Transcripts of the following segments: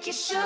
think you should.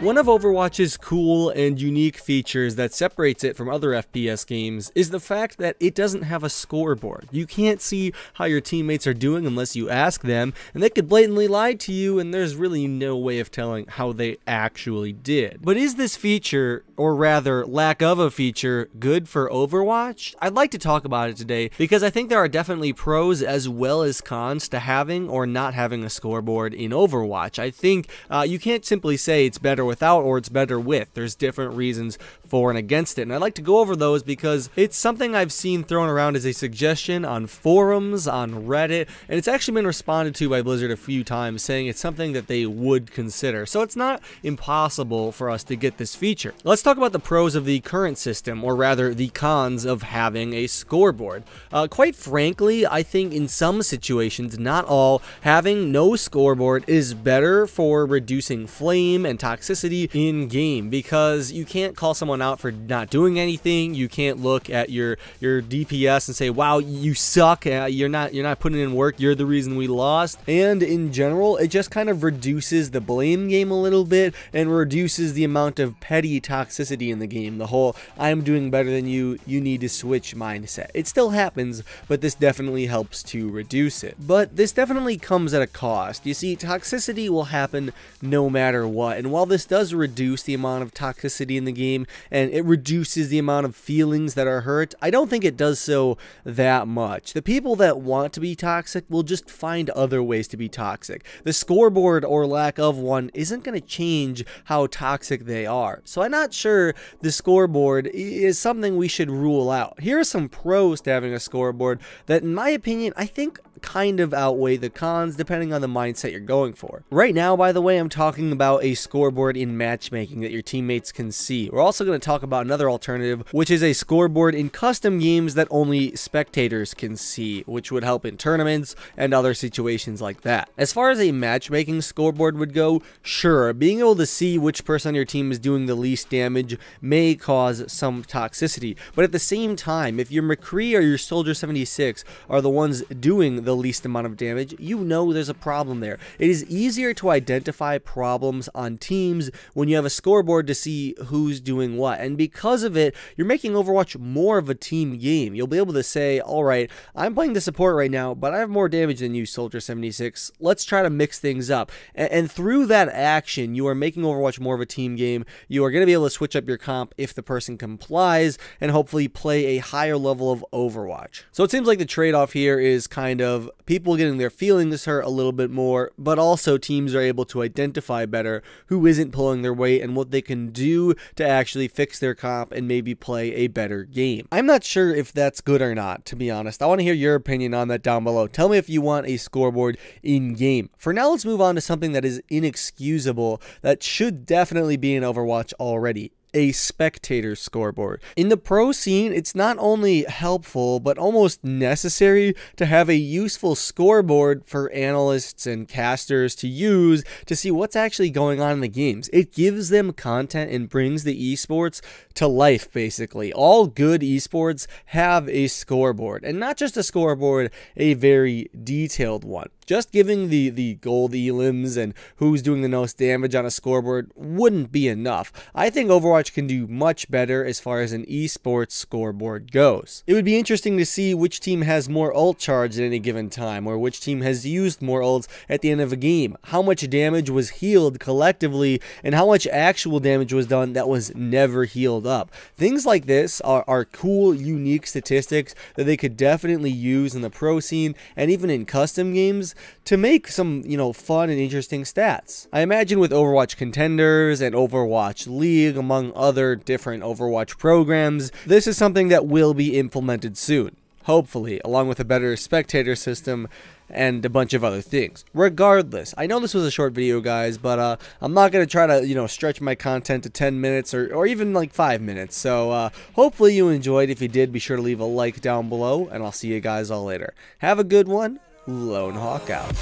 One of Overwatch's cool and unique features that separates it from other FPS games is the fact that it doesn't have a scoreboard. You can't see how your teammates are doing unless you ask them, and they could blatantly lie to you, and there's really no way of telling how they actually did. But is this feature, or rather lack of a feature, good for Overwatch? I'd like to talk about it today because I think there are definitely pros as well as cons to having or not having a scoreboard in Overwatch. I think you can't simply say it's better without or it's better with. There's different reasons for and against it, and I'd like to go over those because it's something I've seen thrown around as a suggestion on forums, on Reddit, and it's actually been responded to by Blizzard a few times saying it's something that they would consider. So it's not impossible for us to get this feature. Let's talk about the pros of the current system, or rather the cons of having a scoreboard. Quite frankly, I think in some situations, not all, having no scoreboard is better for reducing flame and toxicity in game, because you can't call someone out for not doing anything. You can't look at your DPS and say, wow, you suck, you're not putting in work, you're the reason we lost. And in general, it just kind of reduces the blame game a little bit and reduces the amount of petty toxicity in the game. The whole I'm doing better than you need to switch mindset. It still happens, but this definitely helps to reduce it. But this definitely comes at a cost. You see, toxicity will happen no matter what, and while this does reduce the amount of toxicity in the game and it reduces the amount of feelings that are hurt, I don't think it does so that much. The people that want to be toxic will just find other ways to be toxic. The scoreboard or lack of one isn't going to change how toxic they are. So I'm not sure the scoreboard is something we should rule out. Here are some pros to having a scoreboard that, in my opinion, I think kind of outweigh the cons depending on the mindset you're going for. Right now, by the way, I'm talking about a scoreboard in matchmaking that your teammates can see. We're also going to talk about another alternative, which is a scoreboard in custom games that only spectators can see, which would help in tournaments and other situations like that. As far as a matchmaking scoreboard would go, sure, being able to see which person on your team is doing the least damage may cause some toxicity, but at the same time, if your McCree or your Soldier 76 are the ones doing the least amount of damage, you know there's a problem there. It is easier to identify problems on teams when you have a scoreboard to see who's doing what, and because of it, you're making Overwatch more of a team game. You'll be able to say, alright, I'm playing the support right now, but I have more damage than you, Soldier 76. Let's try to mix things up. And through that action, you are making Overwatch more of a team game. You are going to be able to switch up your comp if the person complies, and hopefully play a higher level of Overwatch. So it seems like the trade-off here is kind of people getting their feelings hurt a little bit more, but also teams are able to identify better who isn't pulling their weight and what they can do to actually fix their comp and maybe play a better game. I'm not sure if that's good or not, to be honest. I want to hear your opinion on that down below. Tell me if you want a scoreboard in game. For now, let's move on to something that is inexcusable that should definitely be in Overwatch already: a spectator scoreboard. In the pro scene, it's not only helpful, but almost necessary to have a useful scoreboard for analysts and casters to use to see what's actually going on in the games. It gives them content and brings the esports to life, basically. All good esports have a scoreboard, and not just a scoreboard, a very detailed one. Just giving the gold elims and who's doing the most damage on a scoreboard wouldn't be enough. I think Overwatch can do much better as far as an esports scoreboard goes. It would be interesting to see which team has more ult charge at any given time, or which team has used more ults at the end of a game, how much damage was healed collectively, and how much actual damage was done that was never healed up. Things like this are cool, unique statistics that they could definitely use in the pro scene and even in custom games to make some, fun and interesting stats. I imagine with Overwatch Contenders and Overwatch League, among other different Overwatch programs, this is something that will be implemented soon. Hopefully, along with a better spectator system and a bunch of other things. Regardless, I know this was a short video, guys, but I'm not going to try to, stretch my content to 10 minutes or even like 5 minutes. So hopefully you enjoyed. If you did, be sure to leave a like down below, and I'll see you guys all later. Have a good one. Lone Hawk out.